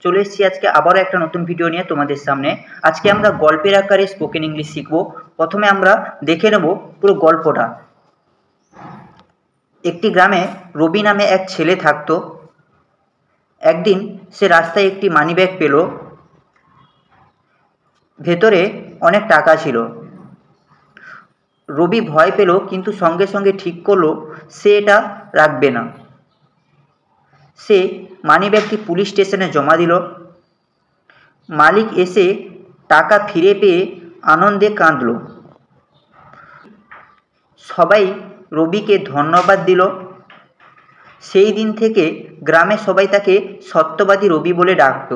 চলে এসেছি আজকে আবারও একটা নতুন ভিডিও নিয়ে তোমাদের সামনে। আজকে আমরা গল্পের আকারে স্পোকেন ইংলিশ শিখব। প্রথমে আমরা দেখে নেব পুরো গল্পটা। একটি গ্রামে রবি নামে এক ছেলে থাকতো। একদিন সে রাস্তায় একটি মানিব্যাগ পেল। ভেতরে অনেক টাকা ছিল। রবি ভয় পেল, কিন্তু সঙ্গে সঙ্গে ঠিক করলো সে এটা রাখবে না। সে মানিব্যাগটি পুলিশ স্টেশনে জমা দিল। মালিক এসে টাকা ফিরে পেয়ে আনন্দে কাঁদল। সবাই রবিকে ধন্যবাদ দিল। সেই দিন থেকে গ্রামে সবাই তাকে সত্যবাদী রবি বলে ডাকত।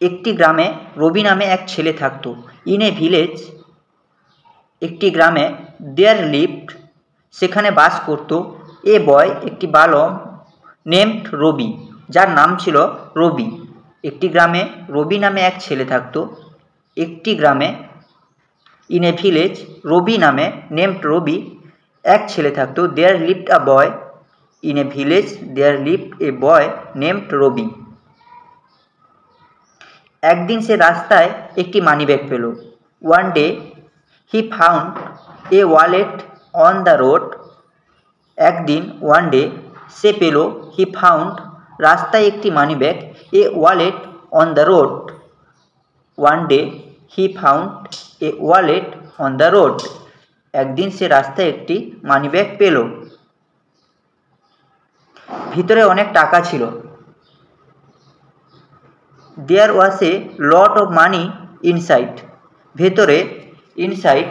একটি গ্রামে রবি নামে এক ছেলে থাকতো। ইন এ ভিলেজ, একটি গ্রামে, দেয়ার লিভড, সেখানে বাস করত, এ বয়, একটি বালক, নেমড রবি, যার নাম ছিল রবি। একটি গ্রামে রবি নামে এক ছেলে থাকতো। একটি গ্রামে, ইন এ ভিলেজ, রবি নামে, নেমড রবি, এক ছেলে থাকতো। There lived a boy, in a village, there lived a boy named Rabi. একদিন সে রাস্তায় একটি মানিব্যাগ পেল। One day he found a wallet on the road. একদিন, ওয়ান ডে, সে পেল, হি ফাউন্ড, রাস্তায় একটি মানিব্যাগ, a wallet on the road. One day he found a wallet on the road. একদিন সে রাস্তায় একটি মানিব্যাগ পেল। ভিতরে অনেক টাকা ছিল। দেয়ার ওয়াজ এ লট অফ মানি ইনসাইড। ভেতরে, ইনসাইড,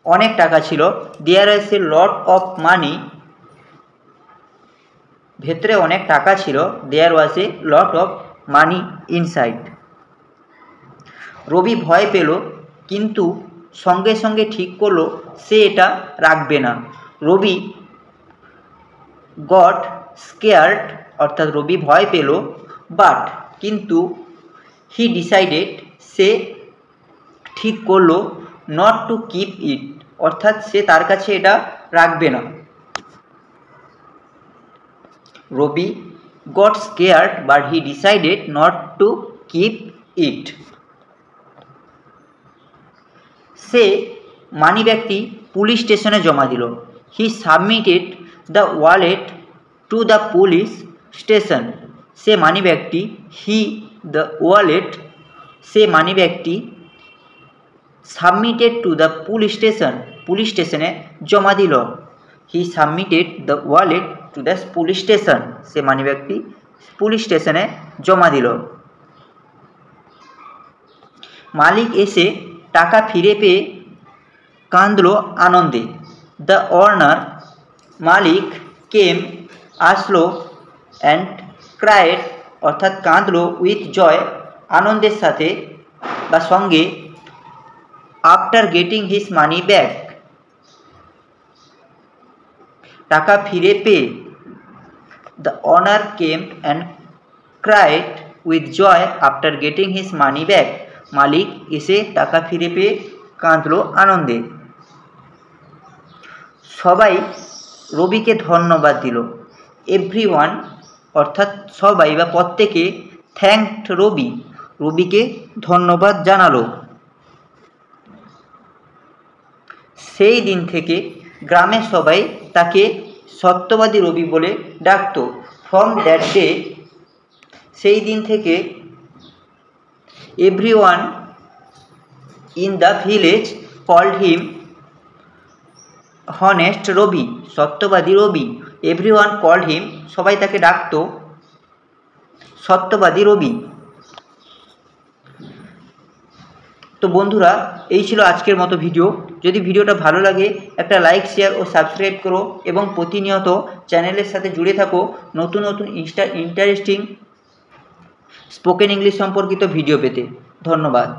অনেক টাকা ছিল। দেয়ার ওয়াজ এ লট অফ মানি, ভেতরে অনেক টাকা ছিল। দেয়ার ওয়াজ এ লট অফ মানি ইনসাইড। রবি ভয় পেল, কিন্তু সঙ্গে সঙ্গে ঠিক করলো সে এটা রাখবে না। রবি গট স্কেয়ার্ড, অর্থাৎ রবি ভয় পেল, বাট, কিন্তু, হি ডিসাইডেড, সে ঠিক করলো, নট টু কিপ ইট, অর্থাৎ সে তার কাছে এটা রাখবে না। Rabi got scared but he decided not to keep it. সে মানিব্যাগটি পুলিশ স্টেশনে জমা দিল। He submitted the wallet to the police station. সে মানিব্যাগটি, হি দ্য ওয়ালেট, সে মানিব্যাগটি, submitted to the police station, police স্টেশনে জমা দিল। He submitted the wallet to the police station. সে মানিব্যাগটি পুলিশ স্টেশনে জমা দিল। মালিক এসে টাকা ফিরে পেয়ে কাঁদল আনন্দে। দ্য অনার, মালিক, কেম, আসলো, অ্যান্ড ক্রায়েড, অর্থাৎ কাঁদলো, উইথ জয়, আনন্দের সাথে বা সঙ্গে, after getting his money back, টাকা ফিরে পেয়ে। The owner came and cried with joy after getting his money back. মালিক এসে টাকা ফিরে পেয়ে কাঁদলো আনন্দে। সবাই রবিকে ধন্যবাদ দিল। এভরিওয়ান, অর্থাৎ সবাই বা প্রত্যেকে, থ্যাঙ্কড রবি, রবিকে ধন্যবাদ জানালো। সেই দিন থেকে গ্রামের সবাই তাকে সত্যবাদী রবি বলে ডাকত। ফ্রম দ্যাট ডে, সেই দিন থেকে, everyone in the village called him honest Rabi, সত্যবাদী রবি। এভরিওয়ান কল্ড হিম, সবাই তাকে ডাকত সত্যবাদী রবি। তো বন্ধুরা, এই ছিল আজকের মতো ভিডিও। যদি ভিডিওটা ভালো লাগে একটা লাইক, শেয়ার ও সাবস্ক্রাইব করো এবং প্রতিনিয়ত চ্যানেলের সাথে জুড়ে থাকো নতুন নতুন ইন্টারেস্টিং স্পোকেন ইংলিশ সম্পর্কিত ভিডিও পেতে। ধন্যবাদ।